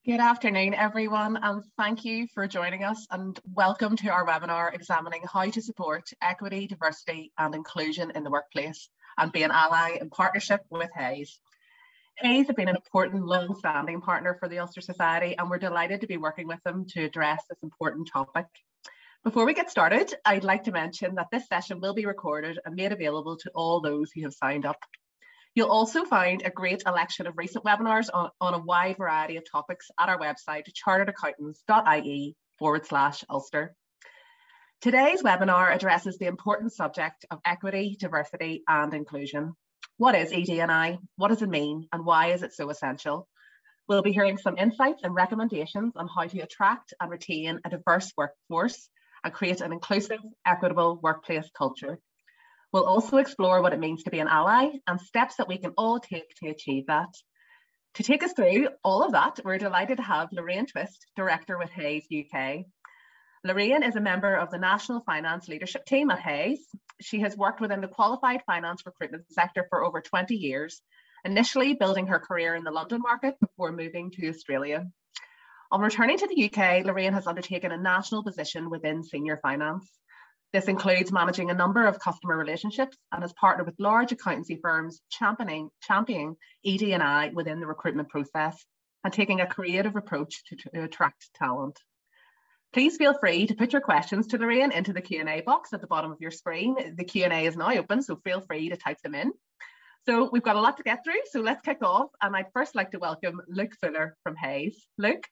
Good afternoon, everyone, and thank you for joining us and welcome to our webinar examining how to support equity, diversity and inclusion in the workplace and be an ally in partnership with Hays. Hays have been an important long-standing partner for the Ulster Society and we're delighted to be working with them to address this important topic. Before we get started, I'd like to mention that this session will be recorded and made available to all those who have signed up. You'll also find a great selection of recent webinars on a wide variety of topics at our website, charteredaccountants.ie/Ulster. Today's webinar addresses the important subject of equity, diversity and inclusion. What is ED&I? What does it mean? And why is it so essential? We'll be hearing some insights and recommendations on how to attract and retain a diverse workforce and create an inclusive, equitable workplace culture. We'll also explore what it means to be an ally and steps that we can all take to achieve that. To take us through all of that, we're delighted to have Lorraine Twist, Director with Hays UK. Lorraine is a member of the National Finance Leadership Team at Hays. She has worked within the qualified finance recruitment sector for over 20 years, initially building her career in the London market before moving to Australia. On returning to the UK, Lorraine has undertaken a national position within senior finance. This includes managing a number of customer relationships and has partnered with large accountancy firms championing ED&I within the recruitment process and taking a creative approach to attract talent. Please feel free to put your questions to Lorraine into the Q&A box at the bottom of your screen. The Q&A is now open, so feel free to type them in. So we've got a lot to get through, so let's kick off. And I'd first like to welcome Luke Fuller from Hays. Luke?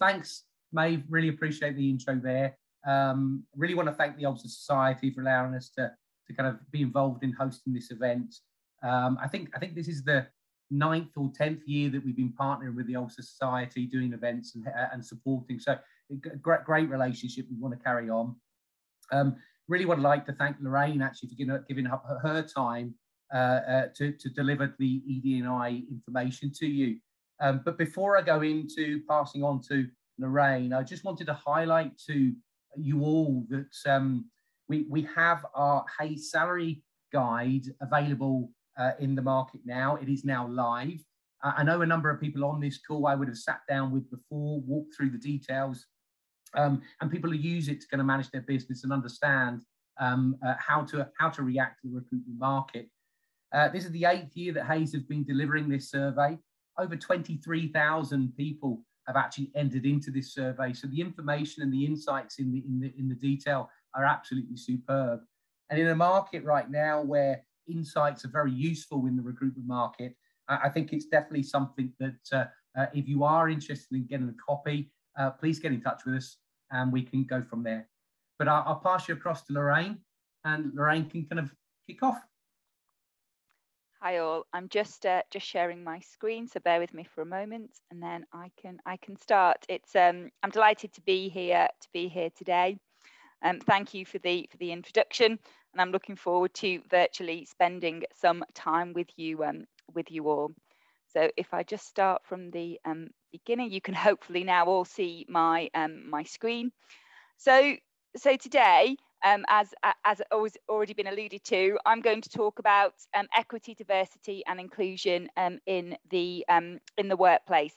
Thanks, Maeve. Really appreciate the intro there. Really want to thank the Ulster Society for allowing us to kind of be involved in hosting this event. I think this is the 9th or 10th year that we've been partnering with the Ulster Society, doing events and supporting. So great relationship we want to carry on. Really would like to thank Lorraine actually for giving up her time to deliver the EDNI information to you. But before I go into passing on to Lorraine, I just wanted to highlight to you all that we have our Hays salary guide available in the market now. It is now live. I know a number of people on this call I would have sat down with before, walked through the details, and people who use it to kind of manage their business and understand how to react to the recruitment market. This is the 8th year that Hays have been delivering this survey. Over 23,000 people have actually entered into this survey. So the information and the insights in the detail are absolutely superb. And in a market right now where insights are very useful in the recruitment market, I think it's definitely something that if you are interested in getting a copy, please get in touch with us and we can go from there. But I'll pass you across to Lorraine and Lorraine can kind of kick off. Hi all, I'm just sharing my screen, so bear with me for a moment, and then I can start. It's I'm delighted to be here today. Thank you for the introduction, and I'm looking forward to virtually spending some time with you all. So if I just start from the beginning, you can hopefully now all see my my screen. So today, as already been alluded to, I'm going to talk about equity, diversity and inclusion in the workplace,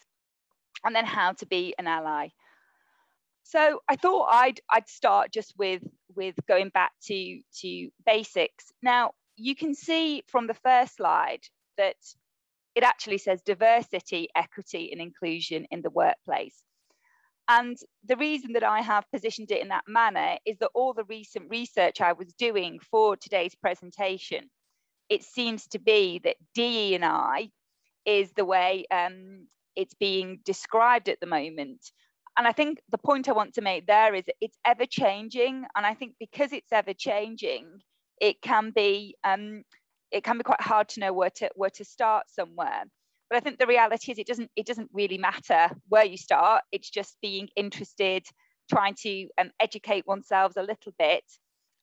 and then how to be an ally. So I thought I'd start just with going back to basics. Now you can see from the first slide that it actually says diversity, equity and inclusion in the workplace. And the reason that I have positioned it in that manner is that all the recent research I was doing for today's presentation, it seems to be that DE&I is the way it's being described at the moment. And I think the point I want to make there is that it's ever changing. And I think because it's ever changing, it can be quite hard to know where to start somewhere. But I think the reality is it doesn't really matter where you start. It's just being interested, trying to educate oneself a little bit,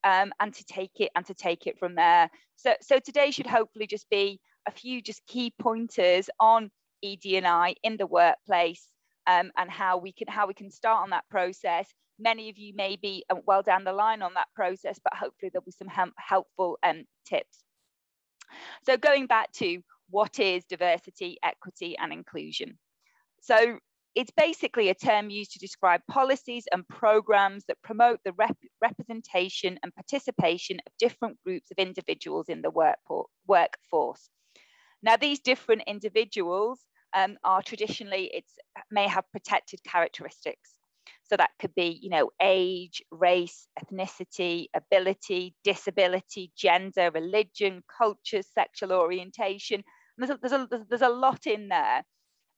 and to take it from there. So today should hopefully just be a few just key pointers on ED&I in the workplace, and how we can start on that process. Many of you may be well down the line on that process, but hopefully there'll be some helpful tips. So going back to what is diversity, equity and inclusion. So it's basically a term used to describe policies and programs that promote the representation and participation of different groups of individuals in the workforce. Now, these different individuals are traditionally, may have protected characteristics. So that could be, you know, age, race, ethnicity, ability, disability, gender, religion, culture, sexual orientation. There's a lot in there,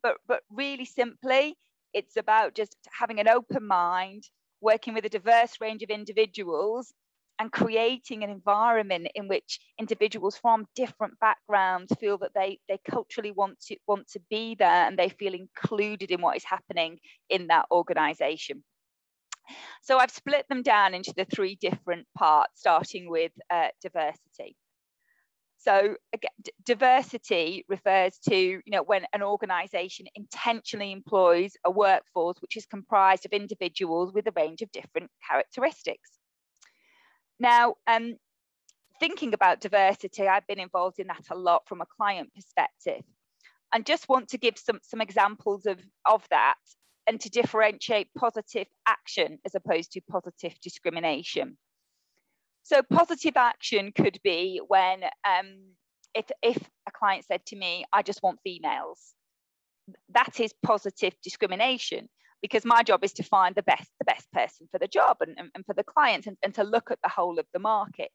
but really simply, it's about just having an open mind, working with a diverse range of individuals, and creating an environment in which individuals from different backgrounds feel that they culturally want to be there, and they feel included in what is happening in that organisation. So I've split them down into the three different parts, starting with diversity. So again, diversity refers to, you know, when an organisation intentionally employs a workforce which is comprised of individuals with a range of different characteristics. Now, thinking about diversity, I've been involved in that a lot from a client perspective, and just want to give some examples of that, and to differentiate positive action as opposed to positive discrimination. So positive action could be when, if a client said to me, I just want females, that is positive discrimination, because my job is to find the best person for the job and for the client, and to look at the whole of the market.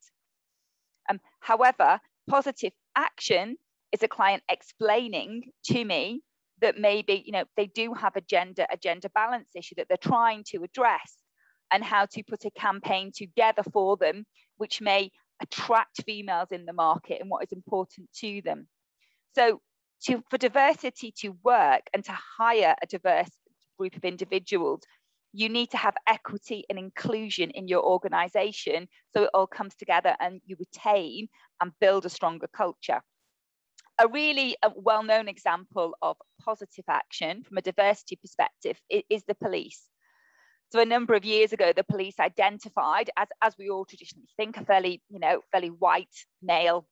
However, positive action is a client explaining to me that maybe, you know, they do have a gender balance issue that they're trying to address, and how to put a campaign together for them which may attract females in the market and what is important to them. So for diversity to work and to hire a diverse group of individuals, you need to have equity and inclusion in your organisation, so it all comes together and you retain and build a stronger culture. A really well-known example of positive action from a diversity perspective is the police. So a number of years ago, the police identified, as we all traditionally think, a fairly white male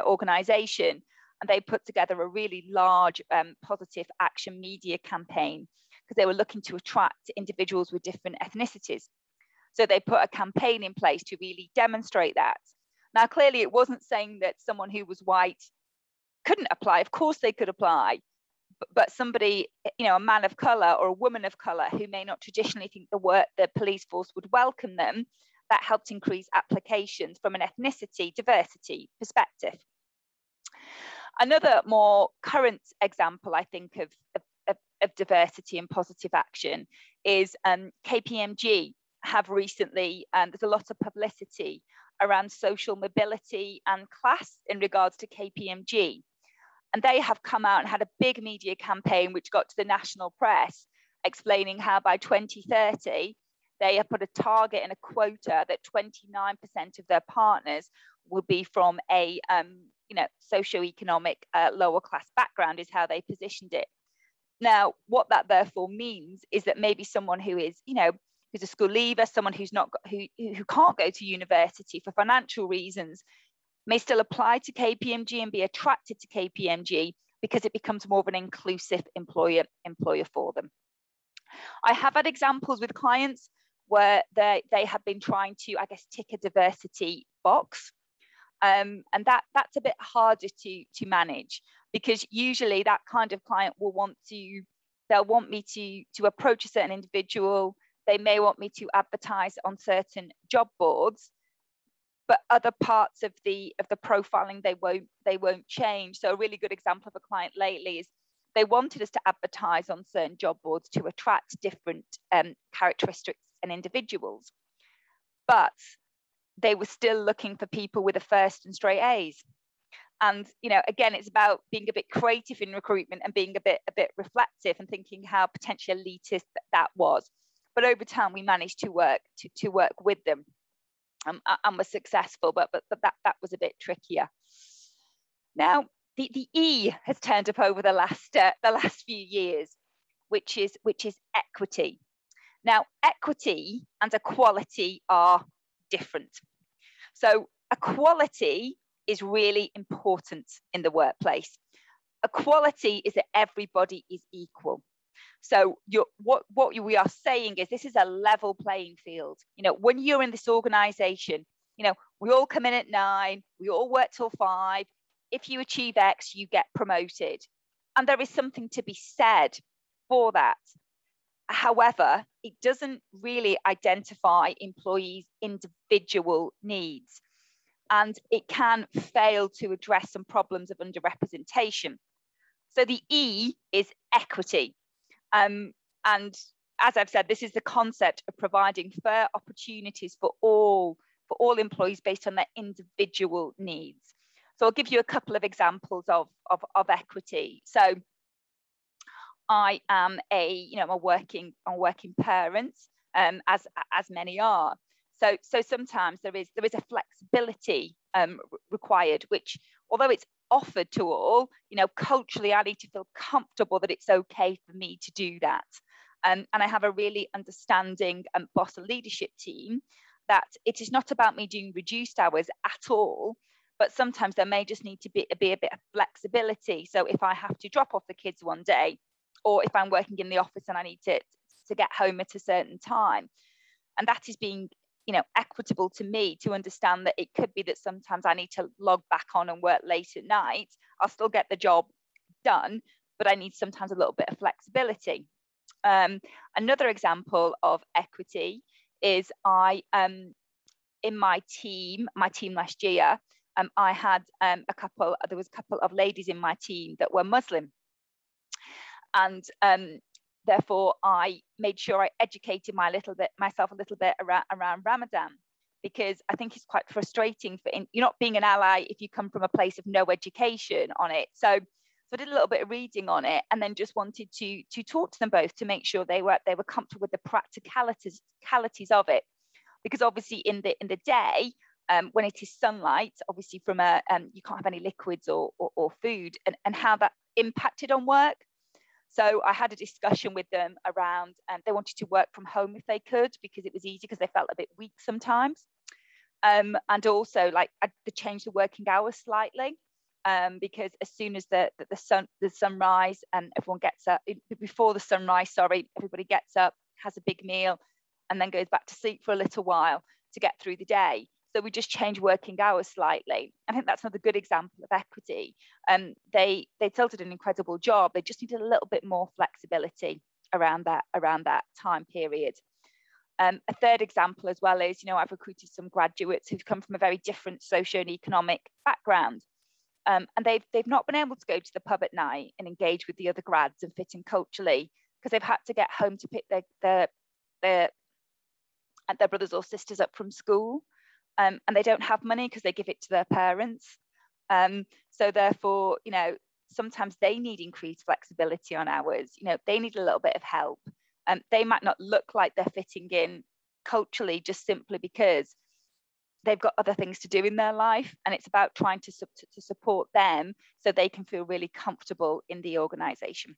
organisation, and they put together a really large positive action media campaign, because they were looking to attract individuals with different ethnicities. So they put a campaign in place to really demonstrate that. Now, clearly, it wasn't saying that someone who was white couldn't apply. Of course, they could apply. But somebody, you know, a man of colour or a woman of colour who may not traditionally think the police force would welcome them, that helped increase applications from an ethnicity diversity perspective. Another more current example, I think, of diversity and positive action is KPMG have recently, there's a lot of publicity around social mobility and class in regards to KPMG. And they have come out and had a big media campaign which got to the national press, explaining how by 2030, they have put a target and a quota that 29% of their partners will be from a socioeconomic lower class background, is how they positioned it. Now, what that therefore means is that maybe someone who is, you know, who's a school leaver, someone who can't go to university for financial reasons, may still apply to KPMG and be attracted to KPMG, because it becomes more of an inclusive employer for them. I have had examples with clients where they have been trying to, I guess, tick a diversity box, and that's a bit harder to manage, because usually that kind of client will want me to approach a certain individual. They may want me to advertise on certain job boards, but other parts of the profiling they won't change. So a really good example of a client lately is they wanted us to advertise on certain job boards to attract different characteristics and individuals, but they were still looking for people with a first and straight A's. And, you know, again, it's about being a bit creative in recruitment and being a bit reflective and thinking how potentially elitist that was. But over time, we managed to work with them. And was successful, but that was a bit trickier. Now, the E has turned up over the last few years, which is equity. Now, equity and equality are different. So equality is really important in the workplace. Equality is that everybody is equal. So what we are saying is this is a level playing field. When you're in this organization, we all come in at 9, we all work till 5. If you achieve X, you get promoted. And there is something to be said for that. However, it doesn't really identify employees' individual needs, and it can fail to address some problems of underrepresentation. So the E is equity. And as I've said, this is the concept of providing fair opportunities for all employees based on their individual needs. So I'll give you a couple of examples of equity. So I am a working parent, as many are. So sometimes there is a flexibility required, which, although it's offered to all, culturally I need to feel comfortable that it's okay for me to do that. And I have a really understanding boss and leadership team that it is not about me doing reduced hours at all, but sometimes there may just need to be a bit of flexibility. So if I have to drop off the kids one day, or if I'm working in the office and I need to get home at a certain time, and that is being equitable to me, to understand that it could be that sometimes I need to log back on and work late at night. I'll still get the job done, but I need sometimes a little bit of flexibility. Another example of equity is in my team last year, I had there was a couple of ladies in my team that were Muslim. And therefore, I made sure I educated myself a little bit around Ramadan, because I think it's quite frustrating you're not being an ally if you come from a place of no education on it. So I did a little bit of reading on it, and then just wanted to talk to them both to make sure they were comfortable with the practicalities of it, because obviously in the day, when it is sunlight, obviously from you can't have any liquids or food, and how that impacted on work. So I had a discussion with them around, they wanted to work from home if they could, because it was easy, because they felt a bit weak sometimes. And also, like, they changed the working hours slightly, because as soon as the sunrise, and everyone gets up before the sunrise, everybody gets up, has a big meal, and then goes back to sleep for a little while to get through the day. So we just changed working hours slightly. I think that's another good example of equity. They still did an incredible job. They just needed a little bit more flexibility around that time period. A third example as well is, I've recruited some graduates who've come from a very different socio and economic background. And they've not been able to go to the pub at night and engage with the other grads and fit in culturally, because they've had to get home to pick their brothers or sisters up from school. And they don't have money because they give it to their parents. So therefore, sometimes they need increased flexibility on hours. They need a little bit of help. They might not look like they're fitting in culturally, just simply because they've got other things to do in their life. And it's about trying to support them so they can feel really comfortable in the organisation.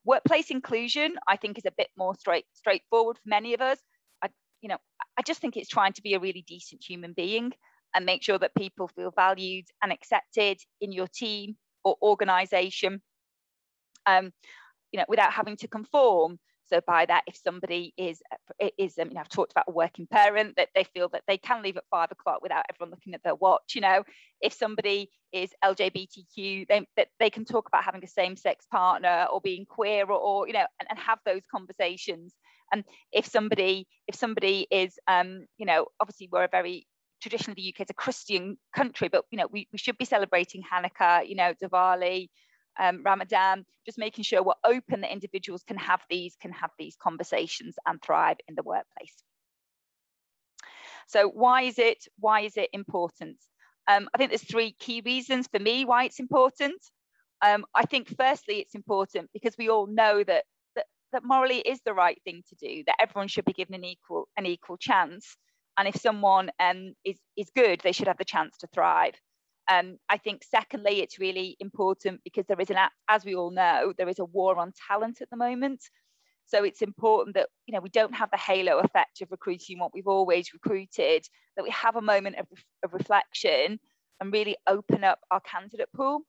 Workplace inclusion, I think, is a bit more straightforward for many of us. I just think it's trying to be a really decent human being and make sure that people feel valued and accepted in your team or organisation, without having to conform. So by that, if somebody is I've talked about a working parent, that they feel that they can leave at 5 o'clock without everyone looking at their watch. If somebody is LGBTQ, they can talk about having a same-sex partner or being queer, or and have those conversations. And if somebody is, obviously we're a very, traditionally the UK is a Christian country, but we should be celebrating Hanukkah, Diwali, Ramadan, just making sure we're open that individuals can have these conversations and thrive in the workplace. So why is it important? I think there's 3 key reasons for me why it's important. I think firstly it's important because we all know that morally is the right thing to do, that everyone should be given an equal chance, and if someone is good, they should have the chance to thrive. I think secondly, it's really important because there is as we all know, there is a war on talent at the moment. So it's important that we don't have the halo effect of recruiting what we've always recruited, that we have a moment of reflection and really open up our candidate pool.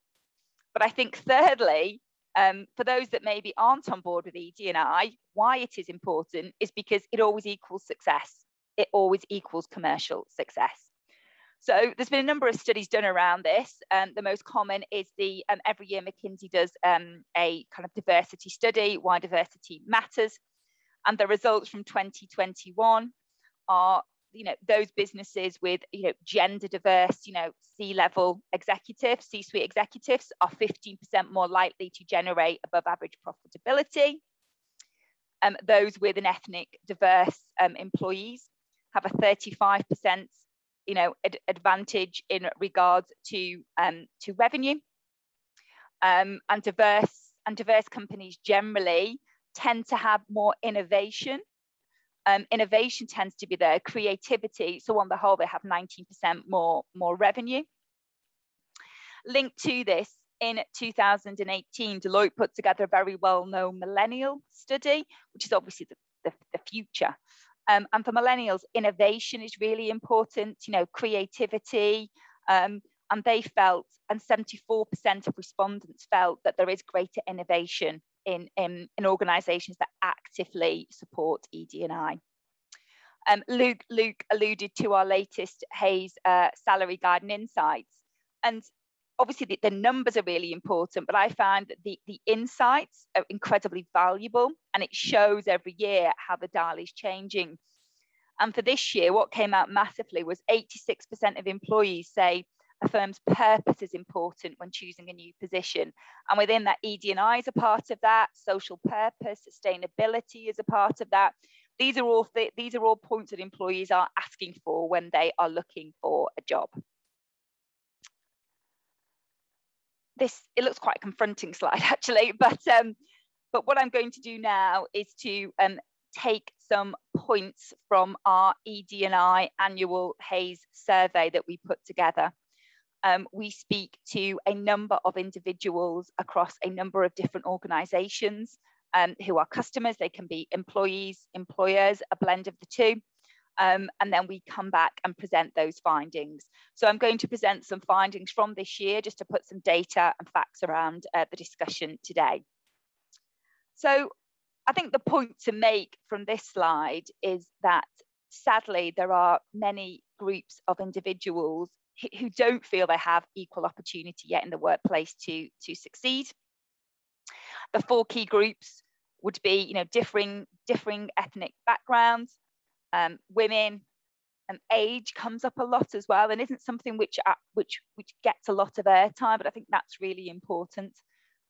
But I think thirdly, for those that maybe aren't on board with ED&I, why it is important is because it always equals success. It always equals commercial success. So there's been a number of studies done around this. The most common is the every year McKinsey does a kind of diversity study, why diversity matters. And the results from 2021 are, those businesses with, gender diverse, C-level executives, C-suite executives are 15% more likely to generate above average profitability. Those with an ethnic diverse employees have a 35% advantage in regards to revenue, and diverse companies generally tend to have more innovation. Innovation tends to be there, creativity. So on the whole, they have 19% more revenue. Linked to this, in 2018, Deloitte put together a very well-known millennial study, which is obviously the future. And for millennials, innovation is really important, creativity. And they felt, and 74% of respondents felt, that there is greater innovation in organisations that actively support ED&I. Luke alluded to our latest Haze salary guide and insights. And obviously the numbers are really important, but I found that the insights are incredibly valuable, and it shows every year how the dial is changing. And for this year, what came out massively was 86% of employees say a firm's purpose is important when choosing a new position. And within that, ED&I is a part of that, social purpose, sustainability is a part of that. These are all points that employees are asking for when they are looking for a job. It looks quite a confronting slide actually, but what I'm going to do now is to take some points from our ED&I annual Haze survey that we put together. We speak to a number of individuals across a number of different organisations who are customers. They can be employees, employers, a blend of the two. And then we come back and present those findings. So I'm going to present some findings from this year just to put some data and facts around the discussion today. So I think the point to make from this slide is that sadly there are many groups of individuals who don't feel they have equal opportunity yet in the workplace to succeed. The four key groups would be, differing ethnic backgrounds, women, and age comes up a lot as well, and isn't something which gets a lot of airtime, but I think that's really important,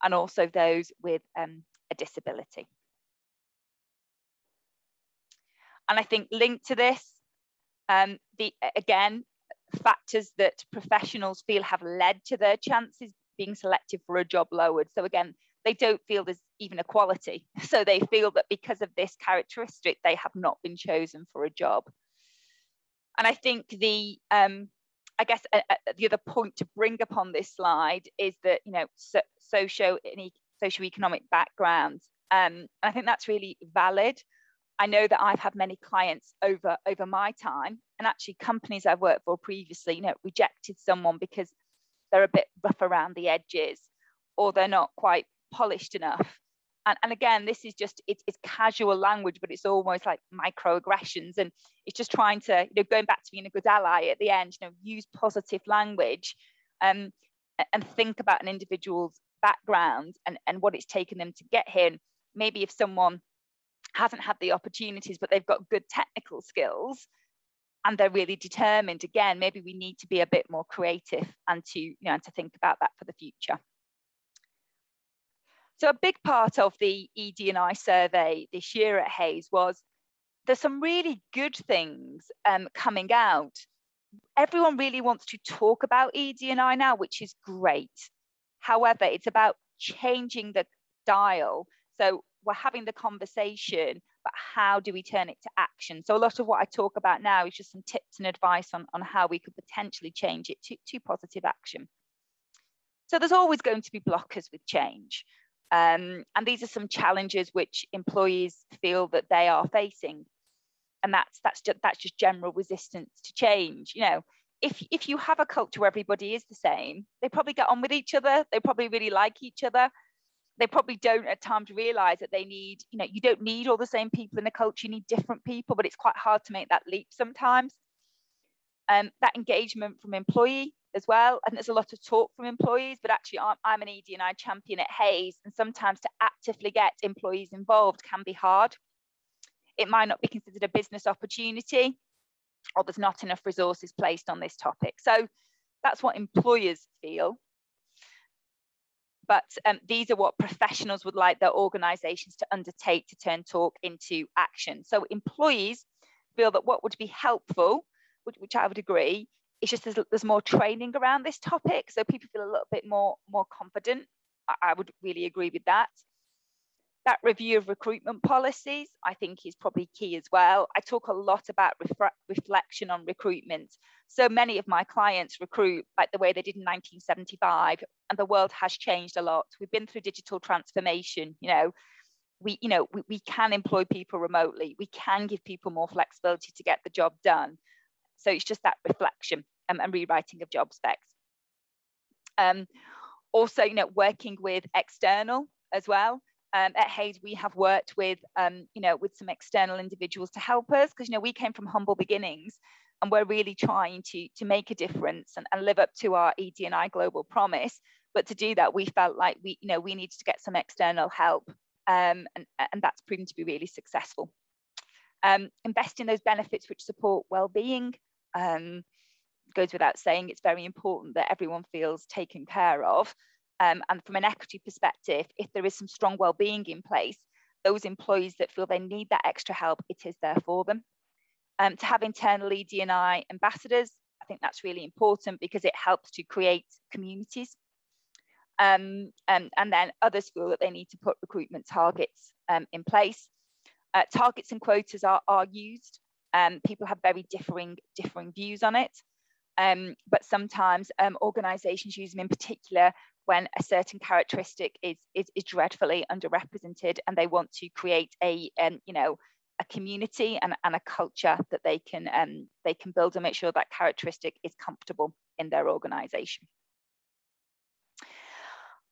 and also those with a disability. And I think linked to this, again, factors that professionals feel have led to their chances being selected for a job lowered. So again, they don't feel there's even equality. So they feel that because of this characteristic, they have not been chosen for a job. And I think the other point to bring upon this slide is that, socioeconomic backgrounds. And I think that's really valid. I know that I've had many clients over my time, and actually companies I've worked for previously, rejected someone because they're a bit rough around the edges, or they're not quite polished enough. And again, this is just, it's casual language, but it's almost like microaggressions. And it's just trying to, going back to being a good ally at the end, use positive language and think about an individual's background and what it's taken them to get here. And maybe if someone hasn't had the opportunities, but they've got good technical skills and they're really determined, again, maybe we need to be a bit more creative and to think about that for the future. So a big part of the ED&I survey this year at Hays was there's some really good things coming out. Everyone really wants to talk about ED&I now, which is great. However, it's about changing the dial. So we're having the conversation, but how do we turn it to action? So a lot of what I talk about now is just some tips and advice on how we could potentially change it to positive action. So there's always going to be blockers with change. And these are some challenges which employees feel that they are facing. And that's just general resistance to change. if you have a culture where everybody is the same, they probably get on with each other. They probably really like each other. They probably don't at times realize that they need, you don't need all the same people in a culture. You need different people, but it's quite hard to make that leap sometimes. That engagement from employee as well. And there's a lot of talk from employees, but actually I'm an ED&I champion at Hays, and sometimes to actively get employees involved can be hard. It might not be considered a business opportunity, or there's not enough resources placed on this topic. So that's what employers feel. But these are what professionals would like their organisations to undertake to turn talk into action. So employees feel that what would be helpful, which I would agree, is just there's more training around this topic. So people feel a little bit more confident. I would really agree with that. That review of recruitment policies, I think, is probably key as well. I talk a lot about reflection on recruitment. So many of my clients recruit like the way they did in 1975, and the world has changed a lot. We've been through digital transformation. We can employ people remotely. We can give people more flexibility to get the job done. So it's just that reflection and rewriting of job specs. Also, working with external as well. At Hays, we have worked with, with some external individuals to help us, because, we came from humble beginnings, and we're really trying to make a difference and live up to our ED&I global promise. But to do that, we felt like we needed to get some external help, and that's proven to be really successful. Invest in those benefits which support well-being. Goes without saying, it's very important that everyone feels taken care of. And from an equity perspective, if there is some strong well-being in place, those employees that feel they need that extra help, it is there for them. To have internal ED&I ambassadors, I think that's really important because it helps to create communities. And then others feel that they need to put recruitment targets in place. Targets and quotas are used. People have very differing views on it. But sometimes organisations use them in particular when a certain characteristic is dreadfully underrepresented, and they want to create a community and a culture that they can build and make sure that characteristic is comfortable in their organisation.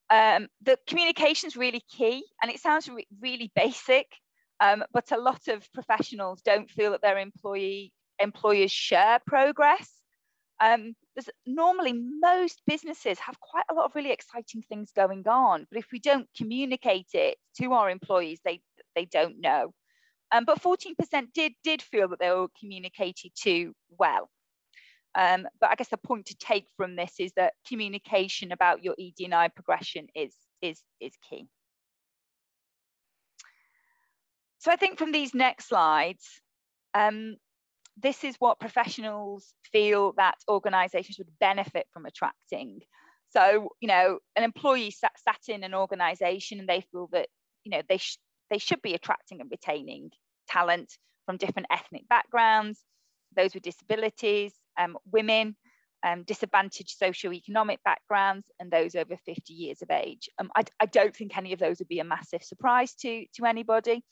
The communication is really key, and it sounds really basic, but a lot of professionals don't feel that their employers share progress. There's normally, most businesses have quite a lot of really exciting things going on, but if we don't communicate it to our employees, they don't know. But 14% did feel that they were communicated to well. But I guess the point to take from this is that communication about your ED&I progression is key. So I think from these next slides, this is what professionals feel that organisations would benefit from attracting. So, an employee sat in an organisation and they feel that, they should be attracting and retaining talent from different ethnic backgrounds, those with disabilities, women, disadvantaged socioeconomic backgrounds, and those over 50 years of age. I don't think any of those would be a massive surprise to anybody.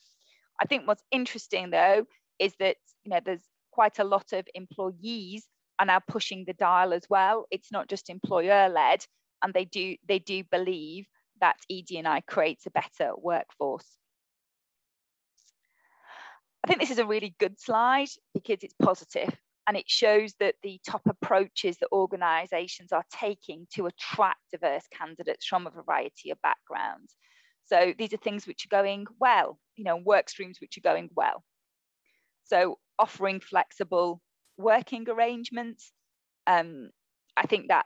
I think what's interesting, though, is that, there's quite a lot of employees are now pushing the dial as well. It's not just employer-led, and they do believe that ED&I creates a better workforce. I think this is a really good slide because it's positive, and it shows that the top approaches that organisations are taking to attract diverse candidates from a variety of backgrounds. So these are things which are going well, work streams which are going well. So offering flexible working arrangements, I think that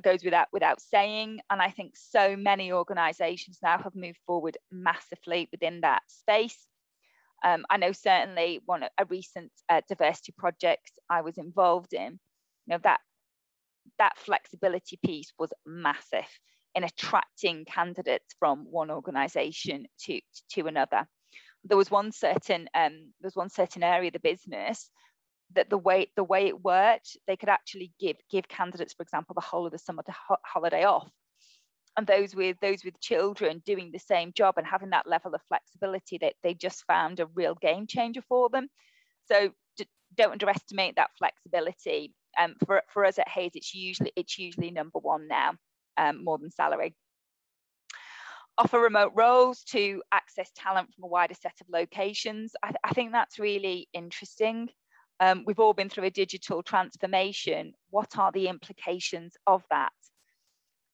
goes without saying, and I think so many organisations now have moved forward massively within that space. I know certainly a recent diversity project I was involved in, that flexibility piece was massive in attracting candidates from one organisation to another. There was one certain area of the business that the way it worked, they could actually give candidates, for example, the whole of the summer holiday off, and those with children doing the same job and having that level of flexibility, that they just found a real game changer for them. So don't underestimate that flexibility. for us at Haze, it's usually number one now, more than salary. Offer remote roles to access talent from a wider set of locations. I think that's really interesting. We've all been through a digital transformation. What are the implications of that?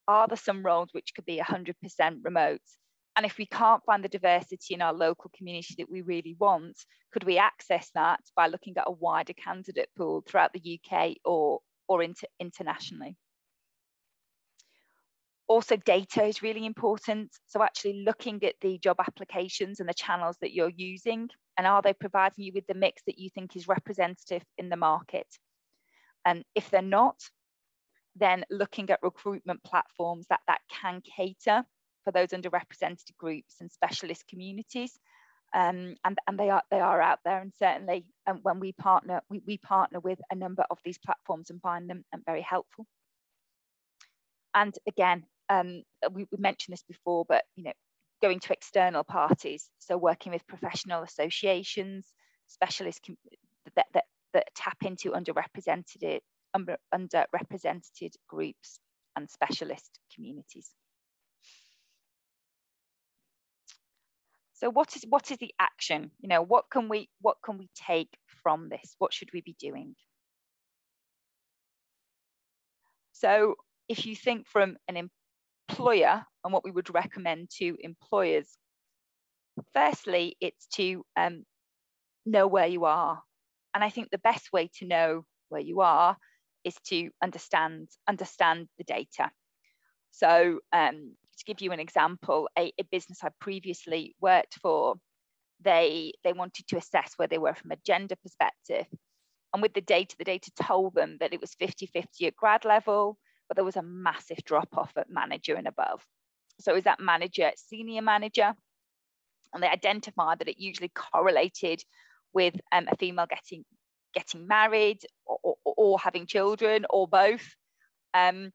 Are there some roles which could be 100% remote? And if we can't find the diversity in our local community that we really want, could we access that by looking at a wider candidate pool throughout the UK or internationally? Also, data is really important. So actually looking at the job applications and the channels that you're using, and are they providing you with the mix that you think is representative in the market? And if they're not, then looking at recruitment platforms that can cater for those underrepresented groups and specialist communities. And they are out there, and certainly when we partner with a number of these platforms and find them very helpful. And again, we mentioned this before, but going to external parties, so working with professional associations, specialists that tap into underrepresented groups and specialist communities. So what is the action? What can we take from this? What should we be doing? So if you think from an employer and what we would recommend to employers, firstly, it's to know where you are. And I think the best way to know where you are is to understand the data. So to give you an example, a business I previously worked for, they wanted to assess where they were from a gender perspective. And with the data told them that it was 50-50 at grad level, but there was a massive drop off at manager and above. So is that manager, senior manager? And they identified that it usually correlated with a female getting married or having children or both. And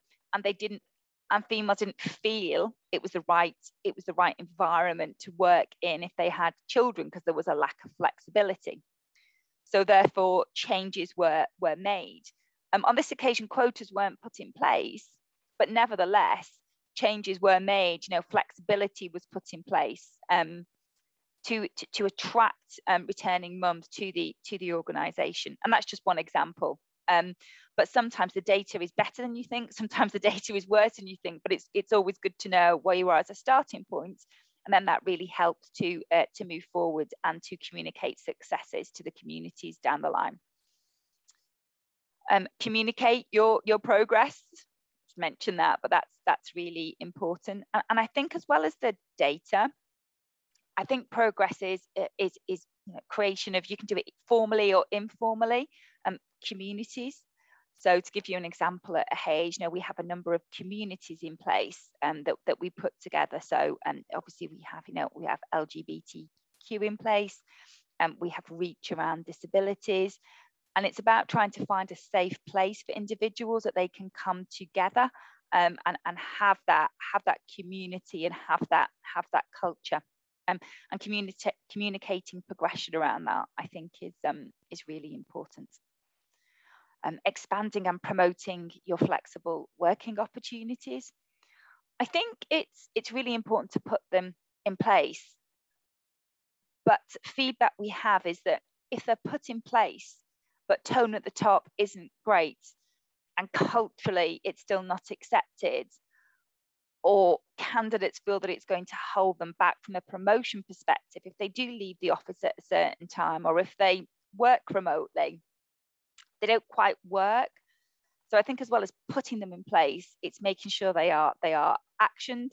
females didn't feel it was the right environment to work in if they had children, because there was a lack of flexibility. So therefore changes were made. On this occasion, quotas weren't put in place, but nevertheless, changes were made. Flexibility was put in place to attract returning mums to the organisation, and that's just one example. But sometimes the data is better than you think. Sometimes the data is worse than you think. But it's always good to know where you are as a starting point, and then that really helps to move forward and to communicate successes to the communities down the line. Communicate your progress. Just mentioned that, but that's really important. And I think as well as the data, I think progress is creation of, you can do it formally or informally, communities. So to give you an example, at Haze, we have a number of communities in place that we put together. So obviously we have LGBTQ in place, and we have reach around disabilities. And it's about trying to find a safe place for individuals that they can come together and have that community and have that culture. And communicating progression around that, I think, is really important. Expanding and promoting your flexible working opportunities. I think it's really important to put them in place. But feedback we have is that if they're put in place, but tone at the top isn't great, and culturally it's still not accepted, or candidates feel that it's going to hold them back from a promotion perspective if they do leave the office at a certain time, or if they work remotely, they don't quite work. So I think as well as putting them in place, it's making sure they are actioned.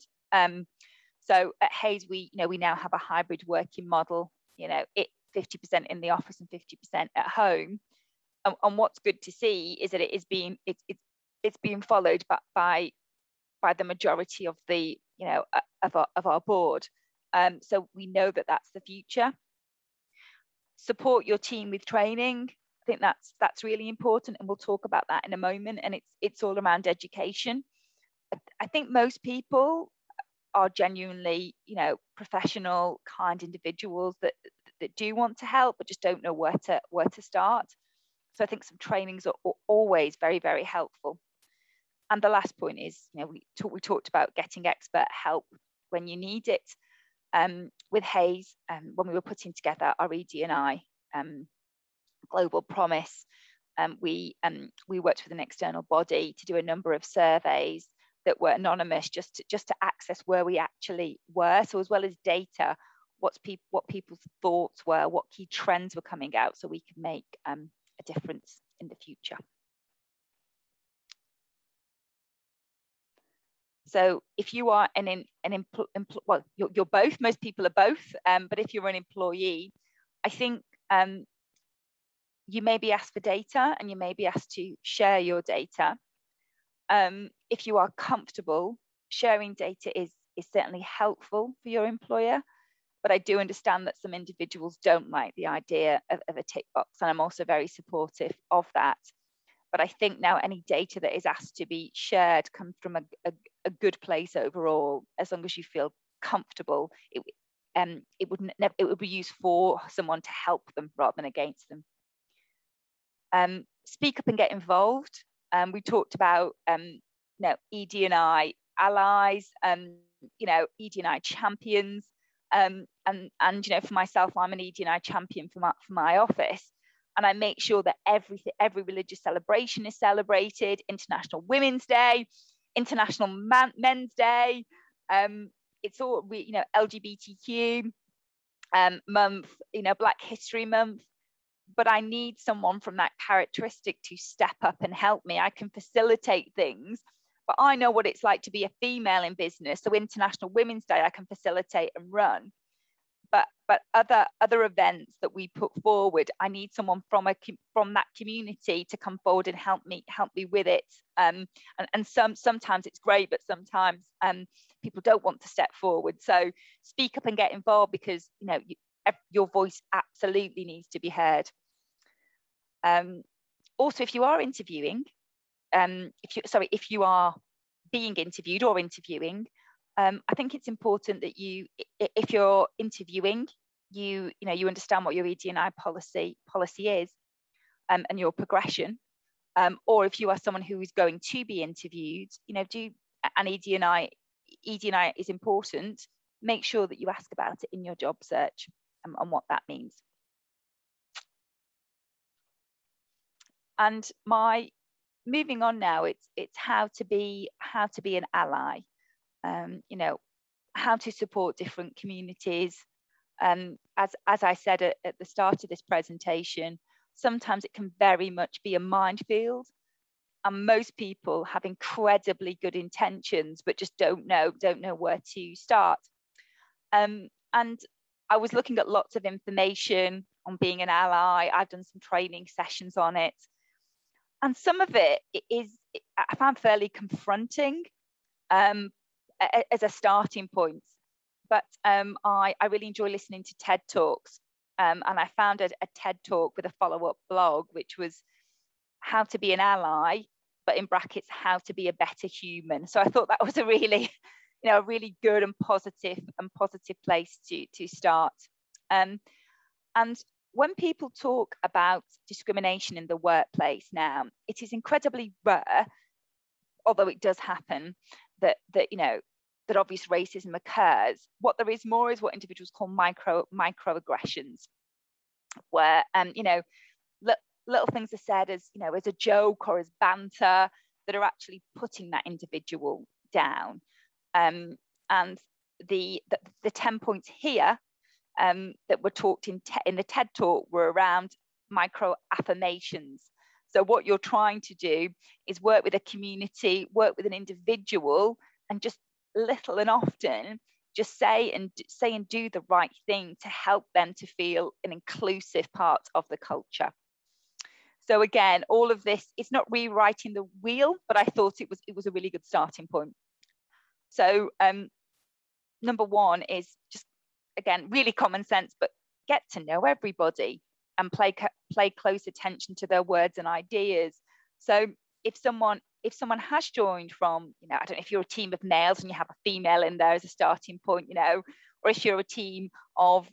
So at Haze, we now have a hybrid working model, 50% in the office and 50% at home. And what's good to see is that it's being followed by the majority of the of our board. So we know that that's the future. Support your team with training. I think that's really important, and we'll talk about that in a moment. And it's all around education. I think most people are genuinely, professional, kind individuals that do want to help, but just don't know where to start. So I think some trainings are always very, very helpful. And the last point is, we talked about getting expert help when you need it. With Haze, when we were putting together our EDNI global promise, we worked with an external body to do a number of surveys that were anonymous, just to access where we actually were. So as well as data, what people's thoughts were, what key trends were coming out, so we could make a difference in the future. So if you are well, you're both, most people are both, but if you're an employee, I think you may be asked for data and you may be asked to share your data. If you are comfortable, sharing data is certainly helpful for your employer, but I do understand that some individuals don't like the idea of a tick box, and I'm also very supportive of that. But I think now any data that is asked to be shared comes from a good place overall, as long as you feel comfortable. It would be used for someone to help them rather than against them. Speak up and get involved. We talked about ED&I allies, ED&I champions, and for myself, I'm an ED&I champion for my office. And I make sure that every religious celebration is celebrated. International Women's Day, International Men's Day. It's all LGBTQ month, Black History Month. But I need someone from that characteristic to step up and help me. I can facilitate things, but I know what it's like to be a female in business. So International Women's Day, I can facilitate and run. But other events that we put forward, I need someone from that community to come forward and help me with it. And sometimes it's great, but sometimes people don't want to step forward. So speak up and get involved, because your voice absolutely needs to be heard. Also, if you are interviewing, if you are being interviewed or interviewing, I think it's important that if you're interviewing, you understand what your ED&I policy is, and your progression. Or if you are someone who is going to be interviewed, and ED&I is important. Make sure that you ask about it in your job search and what that means. And moving on now, it's how to be an ally. How to support different communities. As I said at the start of this presentation, sometimes it can very much be a minefield, and most people have incredibly good intentions, but just don't know where to start. And I was looking at lots of information on being an ally. I've done some training sessions on it, and some of it I found fairly confronting. As a starting point, but I really enjoy listening to TED Talks, and I found a TED Talk with a follow-up blog, which was how to be an ally, but in brackets, how to be a better human. So I thought that was a really good and positive place to start. And when people talk about discrimination in the workplace now, it is incredibly rare, although it does happen, that obvious racism occurs. What there is more is what individuals call microaggressions, where little things are said as a joke or as banter that are actually putting that individual down. And the 10 points here that were talked in the TED Talk were around micro affirmations. So what you're trying to do is work with a community, work with an individual, and just little and often just say and do the right thing to help them to feel an inclusive part of the culture. So again, all of this, it's not rewriting the wheel, but I thought it was a really good starting point. So number one is just, again, really common sense, but get to know everybody and pay close attention to their words and ideas. So if someone has joined from, I don't know, if you're a team of males and you have a female in there as a starting point, or if you're a team of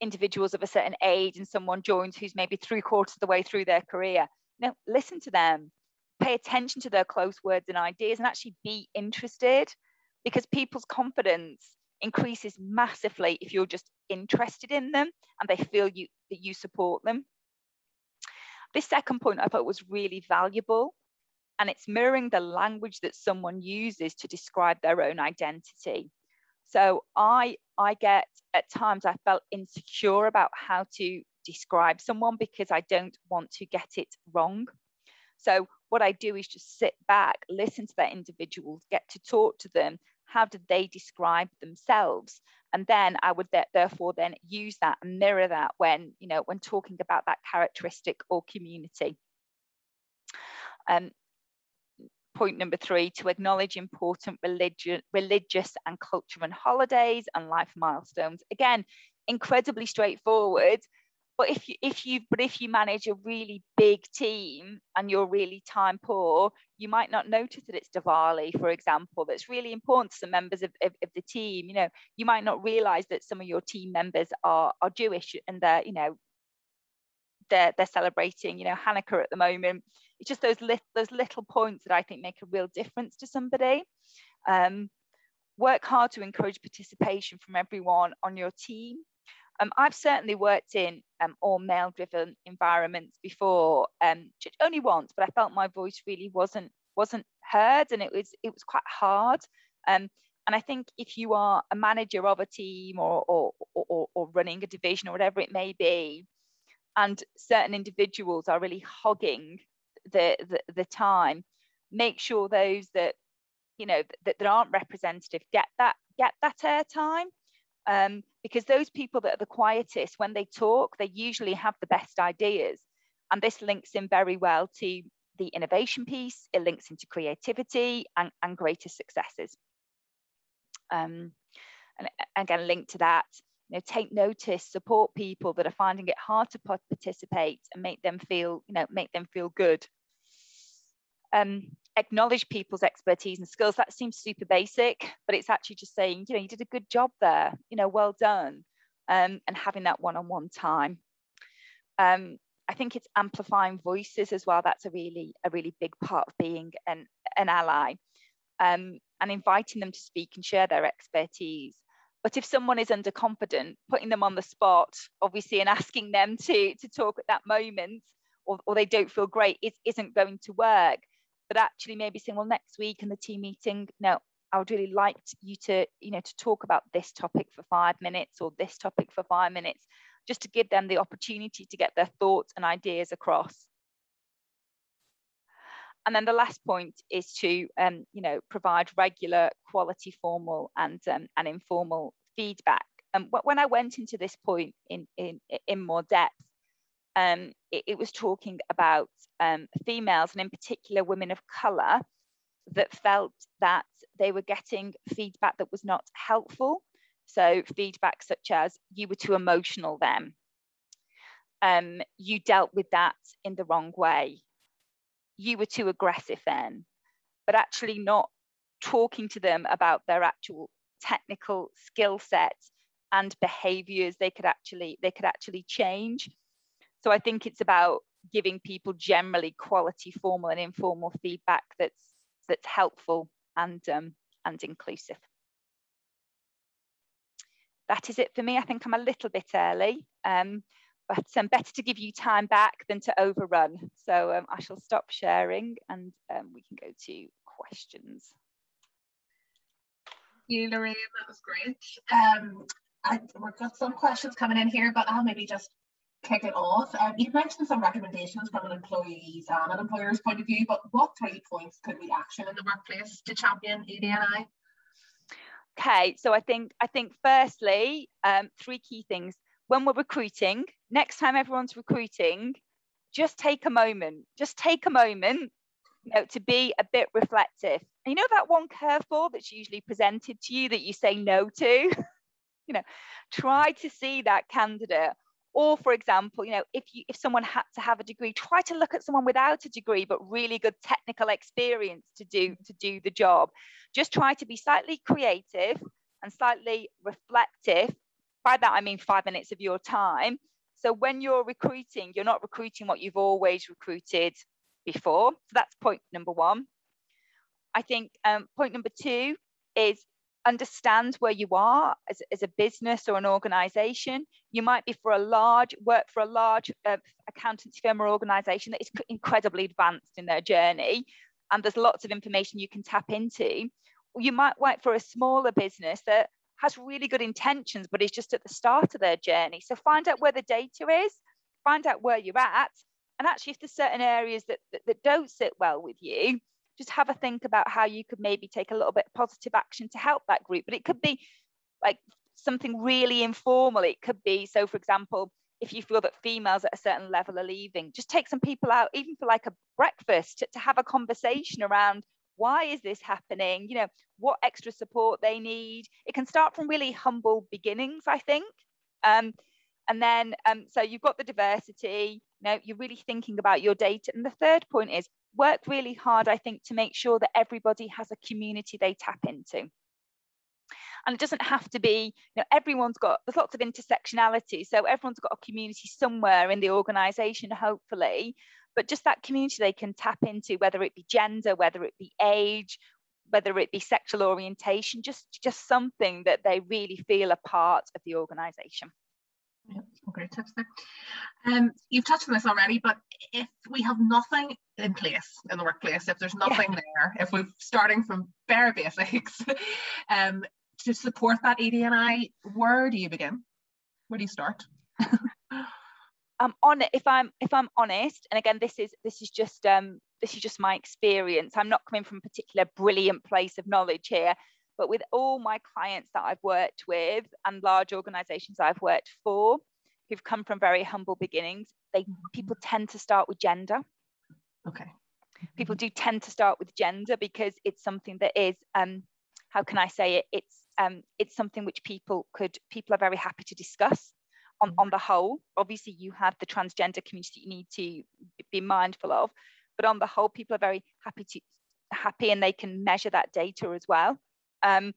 individuals of a certain age and someone joins who's maybe 3/4 of the way through their career. No, listen to them, pay attention to their close words and ideas, and actually be interested, because people's confidence increases massively if you're just interested in them and they feel that you support them. This second point I thought was really valuable, and it's mirroring the language that someone uses to describe their own identity. So I get, at times I felt insecure about how to describe someone because I don't want to get it wrong. So what I do is just sit back, listen to that individual, get to talk to them. How did they describe themselves? And then I would therefore then use that and mirror that when talking about that characteristic or community. Point number 3, to acknowledge important religious and cultural and holidays and life milestones. Again, incredibly straightforward. But if you manage a really big team and you're really time poor, you might not notice that it's Diwali, for example. That's really important to some members of the team. You might not realize that some of your team members are Jewish and they're celebrating Hanukkah at the moment. It's just those little points that I think make a real difference to somebody. Work hard to encourage participation from everyone on your team. I've certainly worked in all male-driven environments before, only once, but I felt my voice really wasn't heard, and it was quite hard. And I think if you are a manager of a team or running a division or whatever it may be, and certain individuals are really hogging the time, make sure those that that aren't representative get that airtime. Because those people that are the quietest, when they talk, they usually have the best ideas. And this links in very well to the innovation piece. It links into creativity and greater successes. And again, linked to that, take notice, support people that are finding it hard to participate, and make them feel good. Acknowledge people's expertise and skills. That seems super basic, but it's actually just saying, you did a good job there, well done, and having that one-on-one time. I think it's amplifying voices as well. That's a really big part of being an ally, and inviting them to speak and share their expertise. But if someone is underconfident, putting them on the spot, obviously, and asking them to talk at that moment, or they don't feel great, it isn't going to work. But actually maybe saying, well, next week in the team meeting, no, I would really like you to talk about this topic for 5 minutes, or this topic for 5 minutes, just to give them the opportunity to get their thoughts and ideas across. And then the last point is to, provide regular, quality, formal and informal feedback. And when I went into this point in more depth, it was talking about females, and in particular women of colour, that felt that they were getting feedback that was not helpful. So feedback such as, you were too emotional then, you dealt with that in the wrong way, you were too aggressive then, but actually not talking to them about their actual technical skill sets and behaviours they could actually change. So I think it's about giving people generally quality, formal and informal feedback that's helpful and inclusive. That is it for me. I think I'm a little bit early, but better to give you time back than to overrun. So I shall stop sharing, and we can go to questions. Thank you, Lorraine. That was great. We've got some questions coming in here, but I'll maybe just kick it off. You've mentioned some recommendations from an employee's and an employer's point of view, but what 3 points could we action in the workplace to champion ED&I? Okay, so I think firstly, 3 key things. When we're recruiting, next time everyone's recruiting, just take a moment, to be a bit reflective. And that one curveball that's usually presented to you that you say no to, try to see that candidate. Or, for example, if someone had to have a degree, try to look at someone without a degree but really good technical experience to do the job. Just try to be slightly creative and slightly reflective By that, I mean 5 minutes of your time. So when you're recruiting, you're not recruiting what you've always recruited before. So that's point number one. I think point number two is understand where you are as a business or an organization. You might be work for a large accountancy firm or organization that is incredibly advanced in their journey, and there's lots of information you can tap into. You might work for a smaller business that has really good intentions, but is just at the start of their journey. So find out where the data is, find out where you're at, and actually if there's certain areas that don't sit well with you, just have a think about how you could maybe take a little bit of positive action to help that group. But it could be like something really informal. It could be, so for example, if you feel that females at a certain level are leaving, just take some people out, even for like a breakfast, to have a conversation around why is this happening, you know, what extra support they need. It can start from really humble beginnings, I think. And then, so you've got the diversity, you know, you're really thinking about your data. And the third point is work really hard, I think, to make sure that everybody has a community they tap into. And it doesn't have to be, you know, there's lots of intersectionality. So everyone's got a community somewhere in the organization, hopefully, but just that community they can tap into, whether it be gender, whether it be age, whether it be sexual orientation, just something that they really feel a part of the organization. Yeah, great tips there. You've touched on this already, but if we have nothing in place in the workplace, if there's nothing there, if we're starting from bare basics, to support that ED&I, where do you begin? Where do you start? If I'm honest, and again, this is just my experience. I'm not coming from a particular brilliant place of knowledge here, but with all my clients that I've worked with and large organizations I've worked for who've come from very humble beginnings, people tend to start with gender. Okay. People do tend to start with gender because it's something that is, how can I say it? It's something which people are very happy to discuss on the whole. Obviously, you have the transgender community you need to be mindful of, but on the whole, people are very happy and they can measure that data as well. And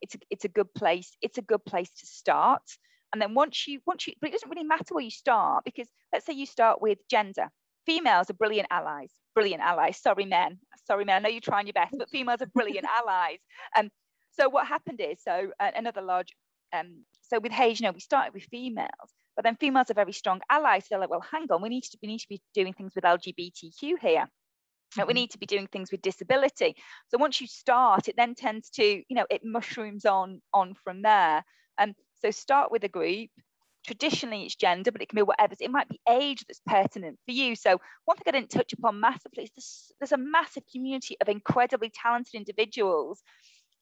it's a good place. It's a good place to start. And then once you, but it doesn't really matter where you start, because let's say you start with gender. Females are brilliant allies. Sorry, men. I know you're trying your best, but females are brilliant allies. So what happened is, another large, so with Haze, you know, we started with females, but then females are very strong allies. So they're like, well, hang on, we need to be doing things with LGBTQ here. We need to be doing things with disability. So once you start, it then tends to, you know, it mushrooms on from there. So start with a group. Traditionally, it's gender, but it can be whatever. It might be age that's pertinent for you. So one thing I didn't touch upon massively is there's a massive community of incredibly talented individuals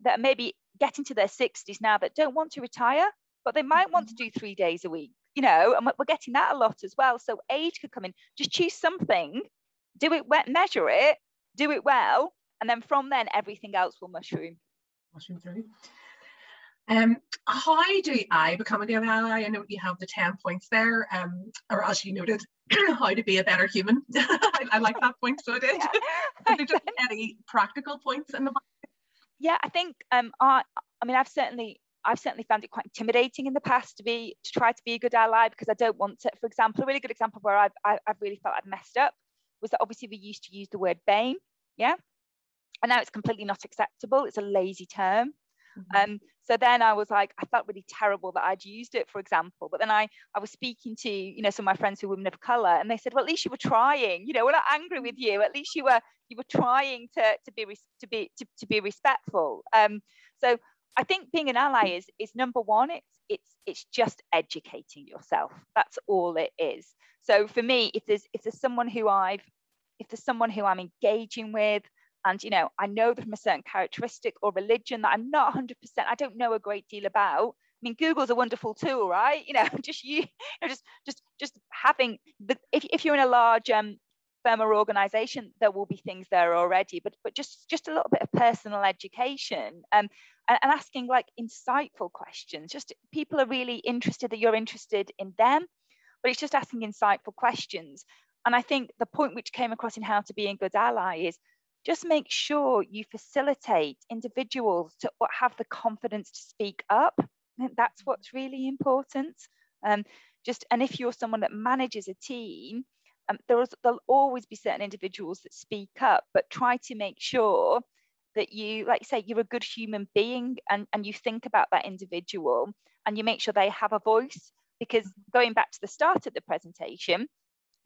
that are maybe getting to their 60s now that don't want to retire, but they might want to do 3 days a week, you know, and we're getting that a lot as well. So age could come in. Just choose something, do it, measure it, do it well, and then from then everything else will mushroom through. How do I become a good ally? I know you have the 10 points there, or as you noted, how to be a better human. I like that point, so I did. Are there just any practical points in the book? Yeah, I think I've certainly found it quite intimidating in the past to try to be a good ally, because I don't want to. For example, a really good example where I've really felt I've messed up was that obviously we used to use the word BAME, yeah, and now it's completely not acceptable. It's a lazy term. So then I was like, I felt really terrible that I'd used it, for example. But then I was speaking to, you know, some of my friends who were women of colour, and they said, well, at least you were trying. You know, we're not angry with you. At least you were trying to be respectful. So I think being an ally is number one. It's just educating yourself. That's all it is. So for me, if there's someone who I'm engaging with, and, you know, I know them from a certain characteristic or religion that I'm not 100%, I don't know a great deal about. I mean, Google's a wonderful tool, right? You know, just having if you're in a large firm or organization, there will be things there already, but just a little bit of personal education and asking like insightful questions. Just people are really interested that you're interested in them, but it's just asking insightful questions. And I think the point which came across in how to be a good ally is just make sure you facilitate individuals to have the confidence to speak up. I think that's what's really important. And if you're someone that manages a team, there'll always be certain individuals that speak up, but try to make sure that you, like you say, you're a good human being, and you think about that individual and you make sure they have a voice. Because going back to the start of the presentation,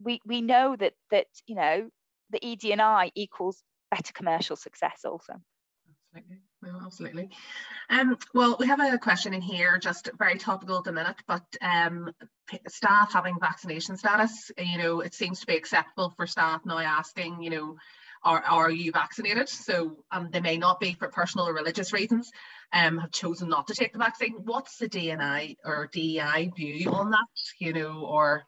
we know that you know, the ED&I equals better commercial success also. Absolutely. Well, absolutely. Well, we have a question in here, just very topical at the minute, but staff having vaccination status, you know, it seems to be acceptable for staff now asking, you know, are you vaccinated? So they may not be for personal or religious reasons, have chosen not to take the vaccine. What's the DNI or DEI view on that, you know, or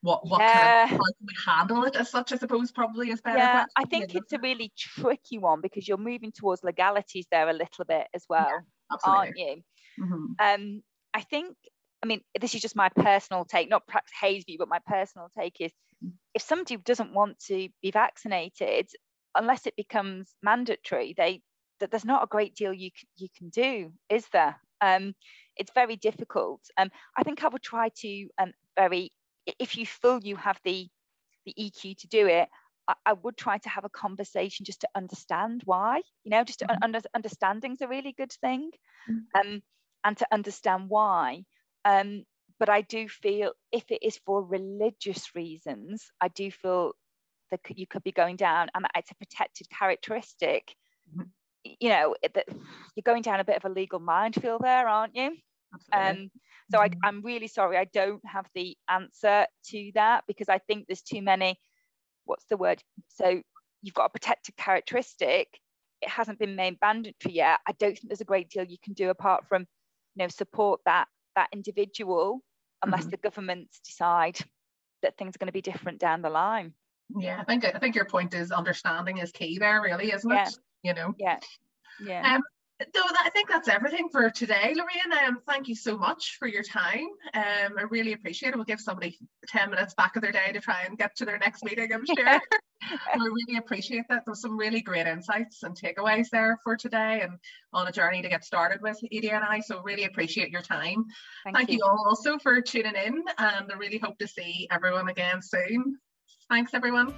what kind of, how can we handle it as such, I suppose, probably is better. Yeah, I think it's a really tricky one, because you're moving towards legalities there a little bit as well, aren't you? Mm-hmm. I think, I mean, this is just my personal take, not perhaps Haze view, but my personal take is, if somebody doesn't want to be vaccinated, unless it becomes mandatory, there's not a great deal you can do, is there? It's very difficult. I think I would try to if you feel you have the EQ to do it, I would try to have a conversation just to understand why, you know, just to understanding's a really good thing, and to understand why. But I do feel if it is for religious reasons, I do feel that you could be going down, and it's a protected characteristic. You know, that you're going down a bit of a legal minefield there, aren't you? So I'm really sorry, I don't have the answer to that, because I think there's too many, what's the word? So you've got a protected characteristic, it hasn't been made mandatory yet. I don't think there's a great deal you can do apart from, you know, support that individual, unless the governments decide that things are going to be different down the line. Yeah, I think your point is understanding is key there, really, isn't it? You know. Yeah. So I think that's everything for today, Lorraine. Thank you so much for your time. I really appreciate it. We'll give somebody 10 minutes back of their day to try and get to their next meeting, I'm sure. We really appreciate that. There's some really great insights and takeaways there for today, and on a journey to get started with ED&I. So really appreciate your time. Thank you all also for tuning in, and I really hope to see everyone again soon. Thanks, everyone.